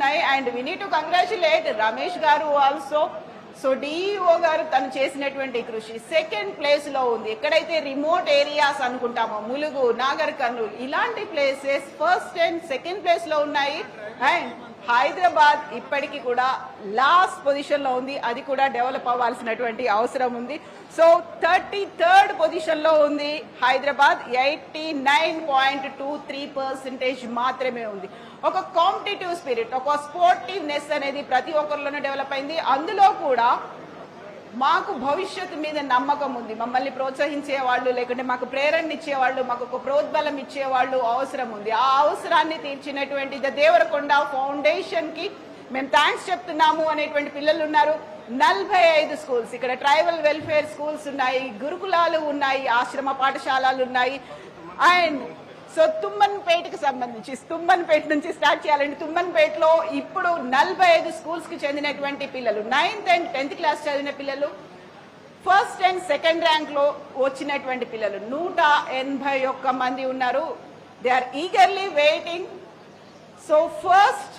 ఉన్నాయి. And we need to congratulate Ramesh garu also. So DEO గారు తను చేసినటువంటి కృషి సెకండ్ ప్లేస్ లో ఉంది. ఎక్కడైతే రిమోట్ ఏరియాస్ అనుకుంటామో ములుగు, నాగర్ కర్నూలు ఇలాంటి places first and second place లో ఉన్నాయి. అండ్ హైదరాబాద్ ఇప్పటికీ కూడా లాస్ట్ పొజిషన్ లో ఉంది. అది కూడా డెవలప్ అవ్వాల్సినటువంటి అవసరం ఉంది. సో 33rd పొజిషన్ లో ఉంది హైదరాబాద్. 89.23% మాత్రమే ఉంది. ఒక కాంపిటేటివ్ స్పిరిట్, ఒక స్పోర్టివ్నెస్ అనేది ప్రతి ఒక్కరిలోనూ డెవలప్ అయింది. అందులో కూడా మాకు భవిష్యత్తు మీద నమ్మకం ఉంది. మమ్మల్ని ప్రోత్సహించే వాళ్ళు, లేకుంటే మాకు ప్రేరణ ఇచ్చేవాళ్ళు, మాకు ఒక ప్రోద్బలం ఇచ్చేవాళ్ళు అవసరం ఉంది. ఆ అవసరాన్ని తీర్చినటువంటి దేవరకొండ ఫౌండేషన్ కి మేము థ్యాంక్స్ చెప్తున్నాము అనేటువంటి పిల్లలు ఉన్నారు. 45 స్కూల్స్, ఇక్కడ ట్రైబల్ వెల్ఫేర్ స్కూల్స్ ఉన్నాయి, గురుకులాలు ఉన్నాయి, ఆశ్రమ పాఠశాలలు ఉన్నాయి. అండ్ సో తుమ్మన్పేటకి సంబంధించి, తుమ్మన్పేట నుంచి స్టార్ట్ చేయాలండి. తుమ్మన్పేటలో ఇప్పుడు 45 స్కూల్స్ కి చెందినటువంటి పిల్లలు, 9th and 10th క్లాస్ చదివిన పిల్లలు, ఫస్ట్ అండ్ సెకండ్ ర్యాంక్ లో వచ్చినటువంటి పిల్లలు 181 మంది ఉన్నారు. They are eagerly waiting. So first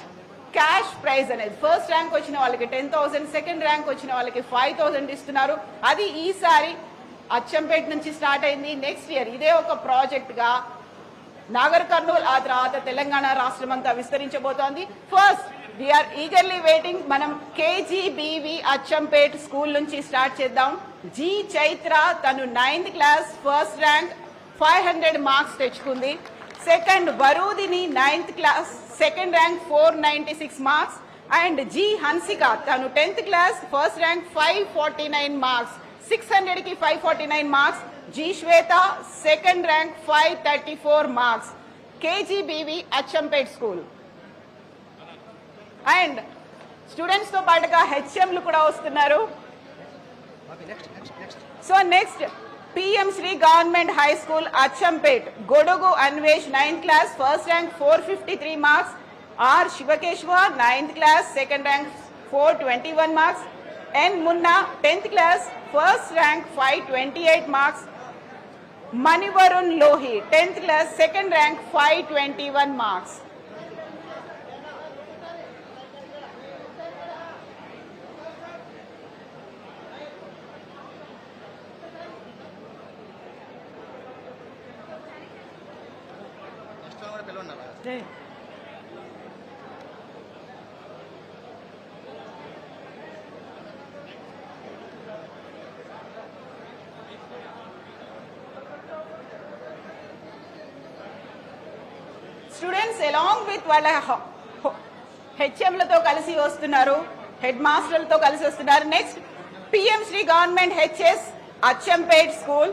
cash prize అనేది ఫస్ట్ ర్యాంక్ వచ్చిన వాళ్ళకి 10,000, సెకండ్ ర్యాంక్ వచ్చిన వాళ్ళకి 5,000 ఇస్తున్నారు. అది ఈసారి అచ్చంపేట నుంచి స్టార్ట్ అయింది. నెక్స్ట్ ఇయర్ ఇదే ఒక ప్రాజెక్ట్ గా నాగర్ కర్నూల్, ఆ తర్వాత తెలంగాణ రాష్ట్రం అంతా విస్తరించబోతోంది. First we're eagerly waiting. మనం కేజీబీవి అచ్చంపేట్ స్కూల్ నుంచి స్టార్ట్ చేద్దాం. జి చైత్ర తను 9th class first rank 500 marks తెచ్చుకుంది. Second Varudhini 9th class second rank 496 marks. And G Hansika తను 10th class first rank 549 marks, 600 కి 549 marks. G Shweta second rank 534 marks. KGBV Achampet school. And students తో పాటుగా హెచ్ఎంలు కూడా వస్తున్నారు. So next PM Shri government high school Achampet, Godugu Anvesh 9th class first rank 453 marks. R Shivakeshwar 9th class second rank 421 marks. N Munna 10th class first rank 528 marks. Manivarun Lohi 10th class second rank 521 marks. Students along with వాళ్ళ హెచ్ఎంలతో కలిసి వస్తున్నారు, head మాస్టర్లతో కలిసి వస్తున్నారు. Next PM Shri government HS Achampet school,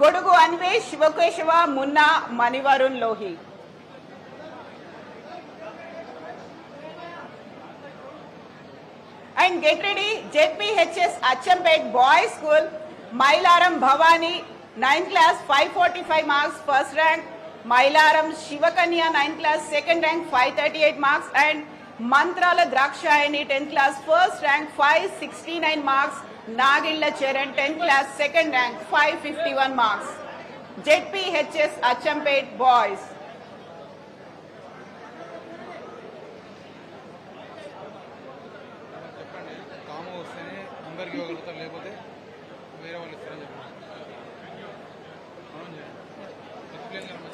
Godugu Anvesh, Shivakesava, Munna, Manivarun Lohi. And get ready. ZPHS Achampet boys school, Mylaram Bhavani 9th class 545 marks first rank. Mylaram Shivakanya 9th class second rank 538 marks. And Mantrala Drakshayani 10th class first rank 569 marks. Nagilla Charan 10th class second rank 551 marks. ZPHS Achampet boys.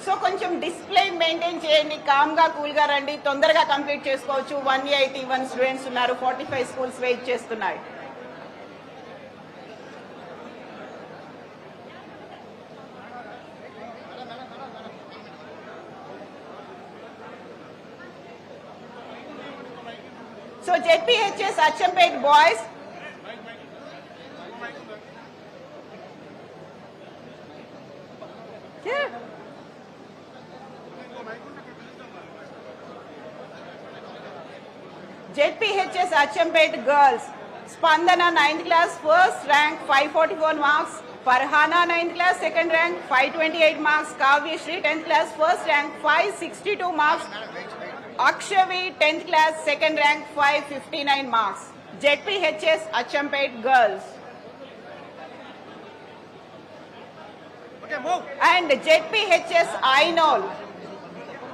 So కొంచెం display maintain చేయండి, calm గా cool గా రండి, తొందరగా complete చేసుకోవచ్చు. 181 students ఉన్నారు, 45 schools wait చేస్తున్నాయి. So ZPHS Achampet boys, ZPHS Achampet girls, Spandana 9th class first rank 544 marks. Farhana 9th class second rank 528 marks. Kavyashri 10th class first rank 562 marks. Akshavi 10th class second rank 559 marks. ZPHS Achampet girls. And ZPHS Ainol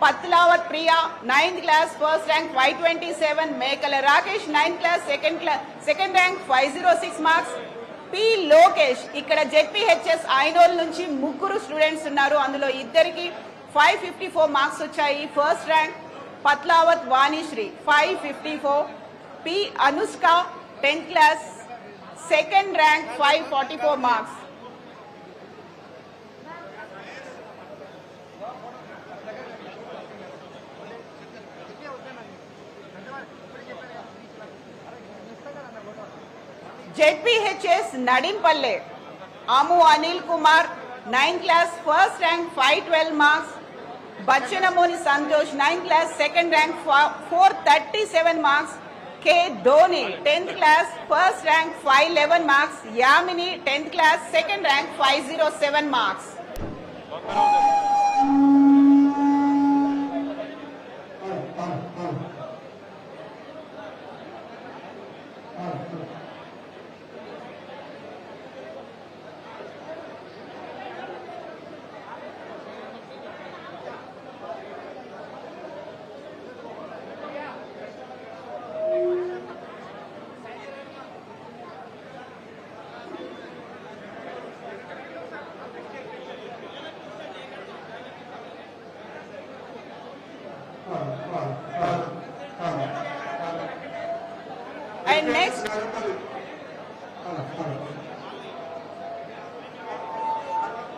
Patlawat Priya, 9th class, first rank 527. Mekala Rakesh, 9th class, second rank 506 marks. P. Lokesh, ఇక్కడ ZPHS Ainol నుంచి ముగ్గురు students ఉన్నారు. అందులో ఇద్దరికి 554 marks వచ్చాయి. First rank Patlavath Vanishri 554. P. Anushka 10th class, second rank 544 marks. ZPHS Nadimpalle, Amu Anil Kumar, 9th class, first rank 512 marks. Bachanamoni Santosh, 9th class, second rank 437 marks. K. Dhoni, 10th class, first rank 511 marks. Yamini, 10th class, second rank 507 marks.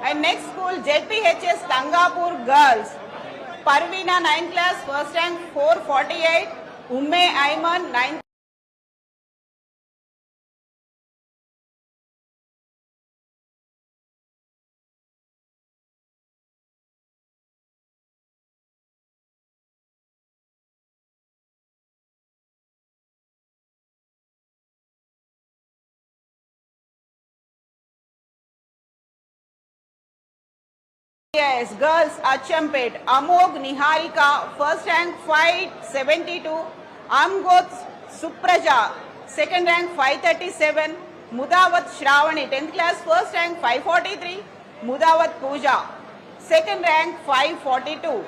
And next school, ZPHS Tangapur Girls. Parveena, 9th class, first rank 448. Umme Ayman, 9th. Yes, girls, Achampet, Amog Niharika, first rank 572, Amgoth Supraja, second rank 537, Mudawat Shravani, 10th class, first rank 543, Mudawat Pooja, second rank 542.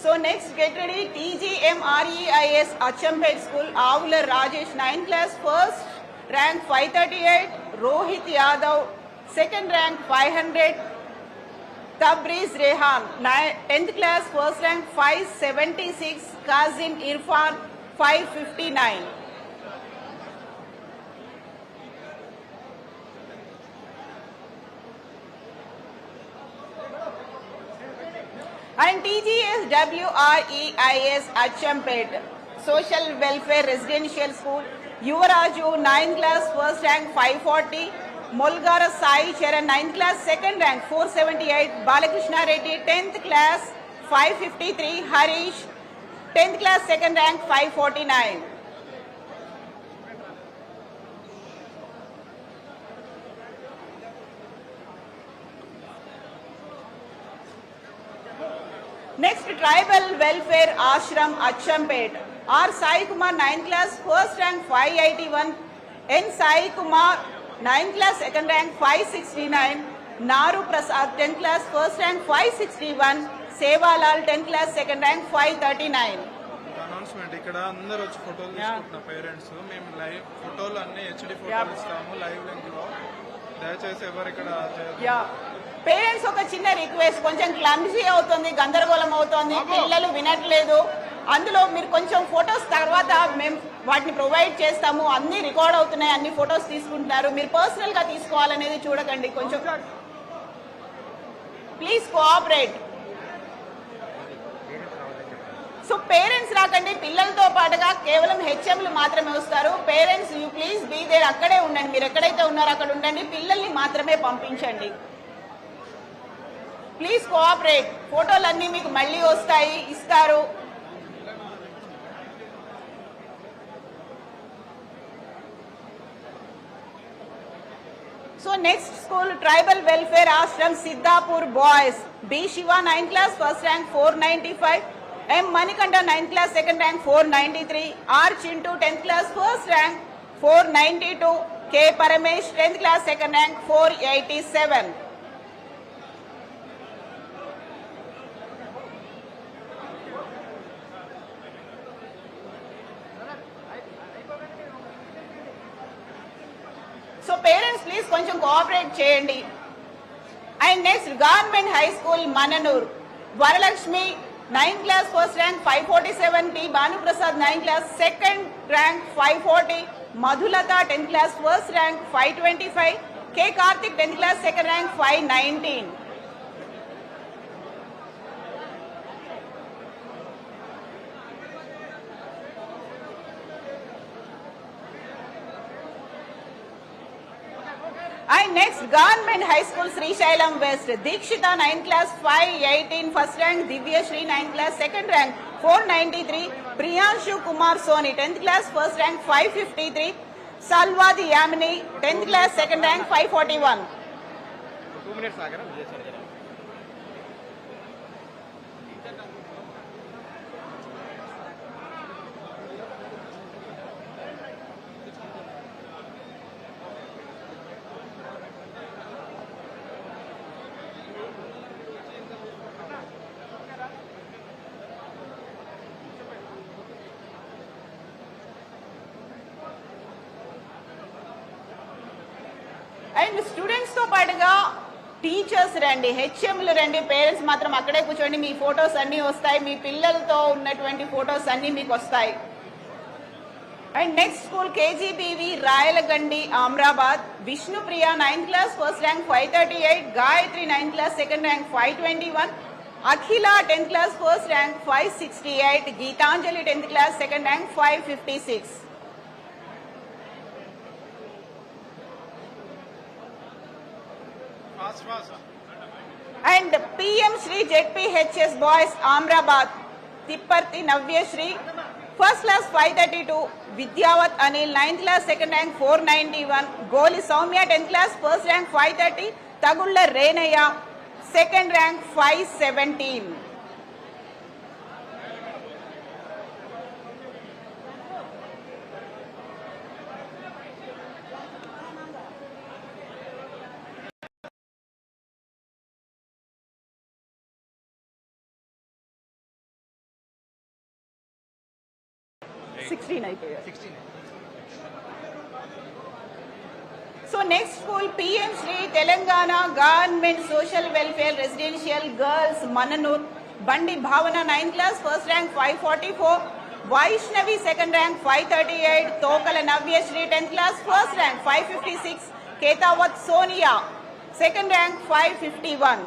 So next, get ready, TGMREIS Achampet School, Avular Rajesh, 9th class, first rank 538, Rohit Yadav, second rank 500, Tabriz Rehan, 10th class, first rank 576, Kazim Irfan, 559. And TGSWREIS Achampet, Social Welfare Residential School, Yuvaraju, 9th class, first rank 540, Molgara Sai Charan, 9th class, second rank 478, Balakrishna Reddy, 10th class, 553, Harish, 10th class, second rank 549. Next, Tribal Welfare Ashram Achampet, R. Sai Kumar, 9th class, first rank 581, N. Sai Kumar, 9th class, second rank 569, Naru Prasad, 10th class, first rank 561, Sevalal, 10th class, second rank 539. Announcement ఇక్కడ అందరూ వచ్చి ఫోటోలు తీసుకుంటున్న parents మేము live ఫోటోలు అన్ని HD ఫోటోలు ఇస్తాము లైవ్ లింక్ లో దయచేసి ఎవరు ఇక్కడ పేరెంట్స్ ఒక చిన్న రిక్వెస్ట్, కొంచెం క్లమ్జీ అవుతుంది, గందరగోళం అవుతుంది, పిల్లలు వినట్లేదు. అందులో మీరు కొంచెం ఫొటోస్ తర్వాత మేము వాటిని ప్రొవైడ్ చేస్తాము, అన్ని రికార్డ్ అవుతున్నాయి, అన్ని ఫొటోస్ తీసుకుంటున్నారు. మీరు పర్సనల్ గా తీసుకోవాలనేది చూడకండి, కొంచెం ప్లీజ్ కోఆపరేట్. సో పేరెంట్స్ రాకండి, పిల్లలతో పాటుగా కేవలం హెచ్ఎంలు మాత్రమే వస్తారు. Parents you please be there, అక్కడే ఉండండి, మీరు ఎక్కడైతే ఉన్నారో అక్కడ ఉండండి, పిల్లల్ని మాత్రమే పంపించండి. Please cooperate. ఫోటోలన్నీ మీకు మళ్ళీ వస్తాయి, ఇస్తారు. So next school, Tribal Welfare Ashram Siddhapur Boys, B. Shiva, 9th class, first rank 495, M. Manikanda 9th class second rank 493, R. Chintu 10th class first rank 492, K. Paramesh 10th class second rank 487. So parents please కొంచెం cooperate చేయండి. And next Government High School Mananur, Varalakshmi 9th class first rank 547, T. Banu Prasad 9th class second rank 540, Madhulata 10th class first rank 525, K. Karthik 10th class second rank 519. And next Government High School Srishailam West, Dikshita 9th class 518 first rank, Divya Shri 9th class second rank 493, Priyanshu Kumar Soni 10th class first rank 553, Salwadi Yamini 10th class second rank 541. 2 minutes ఆగరా Vijay sir జర. And students తో పాటుగా teachers రండి, హెచ్ఎంలు రండి, parents మాత్రం అక్కడే కూర్చోండి. మీ photos అన్నీ వస్తాయి, మీ పిల్లలతో ఉన్నటువంటి ఫొటోస్ అన్నీ మీకు వస్తాయి. And next school KGBV Rayalagandi Amrabad, Vishnupriya 9th class first rank 538, Gayatri 9th class second rank 521, Akhila 10th class first rank 568, Geetanjali 10th class second rank 556. And PM Shri ZPHS Boys Amrabad, Tipparthi Navya Shri, first class 532, Vidyavat Anil 9th class second rank 491, Goli Soumya 10th class first rank 530, Tagulla Renaya second rank 517. So next school PM Shri Telangana Government Social Welfare Residential Girls Mananur, Bandi Bhavana 9th class first rank 544, Vaishnavi second rank 538, Tokala Navya Shri 10th class first rank 556, Ketawat Sonia second rank 551.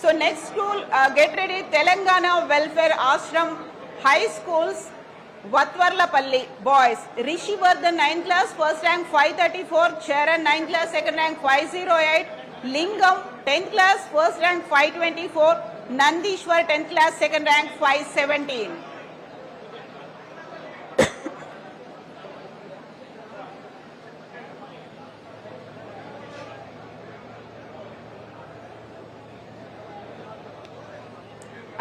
So next school, get ready, Telangana Welfare Ashram High Schools, Vatvarlapalli Boys, Rishi Vardhan 9th class first rank 534, Charan 9th class second rank 508, Lingam 10th class first rank 524, Nandishwar 10th class second rank 517.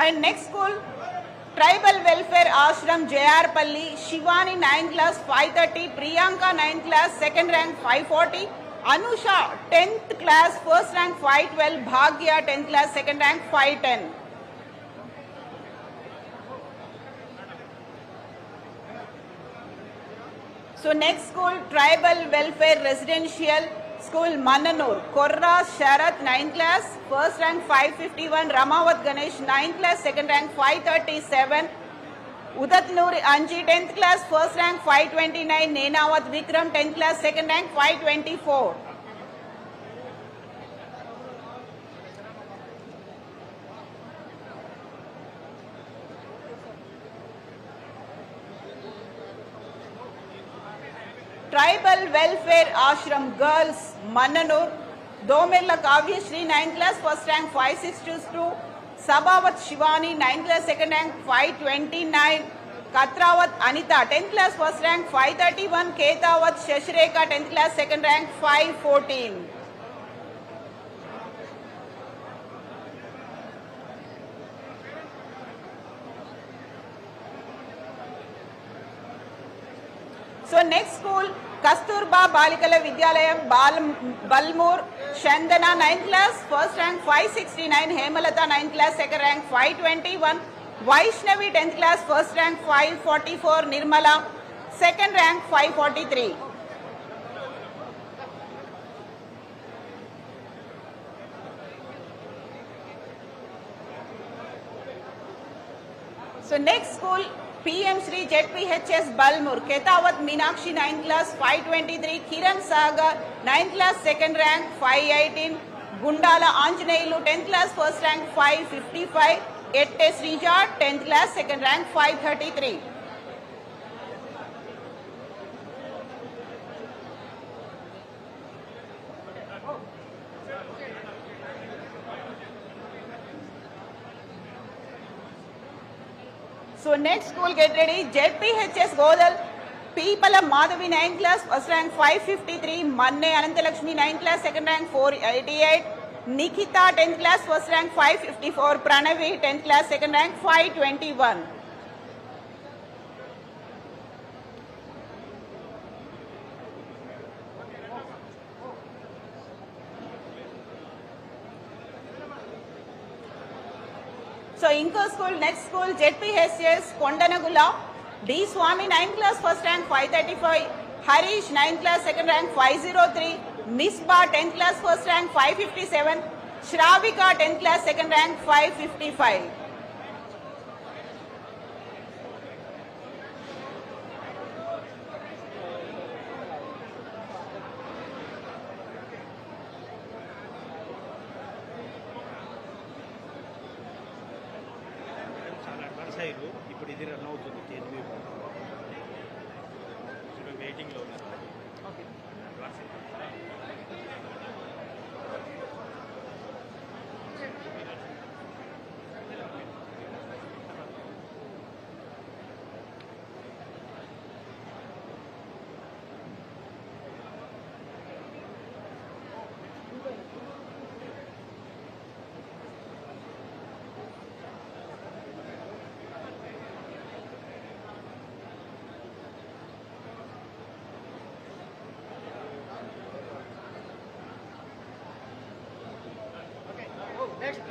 And next school, Tribal Welfare Ashram JR Palli, Shivani 9th class 530, Priyanka 9th class second rank 540, Anusha 10th class first rank 512, Bhagya 10th class second rank 510. So next school, Tribal Welfare Residential School Mananur, Korra Sharath 9th class first rank 551, Ramavat Ganesh 9th class second rank 537, Udatnuri Anji 10th class first rank 529, Nenawat Vikram 10th class second rank 524. Tribal Welfare Ashram Girls Mananur, Domella Kavya Shri 9th class first rank 562, Sabavat Shivani 9th class second rank 529, Katrawat Anita, 10th class first rank 531, Ketawat Shashireka, 10th class second rank 514. So next school, Kasturba Balikala Vidyalayam, Balmur, Shandana 9th class, first rank 569, Hemalata 9th class, second rank 521, Vaishnavi 10th class, first rank 544, Nirmala, second rank 543. So next school, PM Sri ZPHS Balmur, Ketawat Meenakshi 9th class 523, Kiran Sagar 9th class second rank 518, Gundala Anjaneyulu 10th class first rank 555, Ette Srija 10th class second rank 533. So next school, get ready. ZPHS Godal, Pipala Madhavi 9th class, first rank 553, Manne Anantalakshmi 9th class, second rank 488, Nikita 10th class, first rank 554, Pranavi 10th class, second rank 521. So Inco school, next school, ZPHS Kondanagula, D Swami 9th class, first rank 535, Harish 9th class, second rank 503, Misbah 10th class, first rank 557, Shravika 10th class, second rank 555. చాలా advance అయ్యారు. ఇప్పుడు ఇది run అవుతుంది KG వెయిటింగ్లో ఉన్నారు. Advance next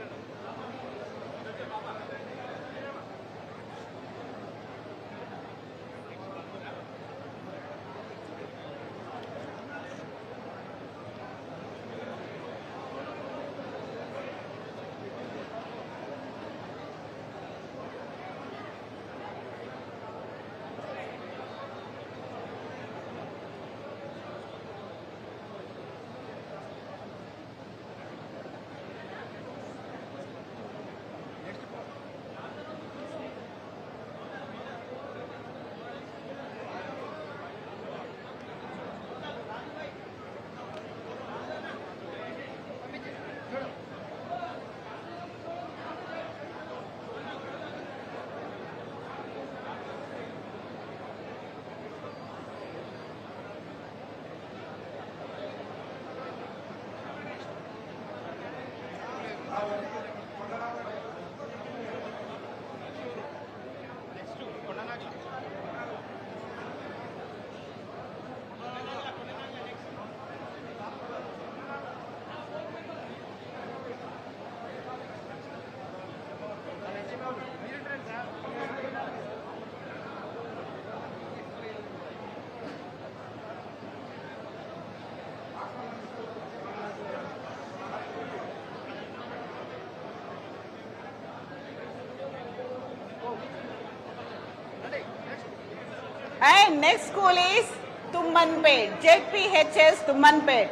And next school is Tummanpet, ZPHS Tummanpet,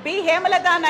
B Hemalata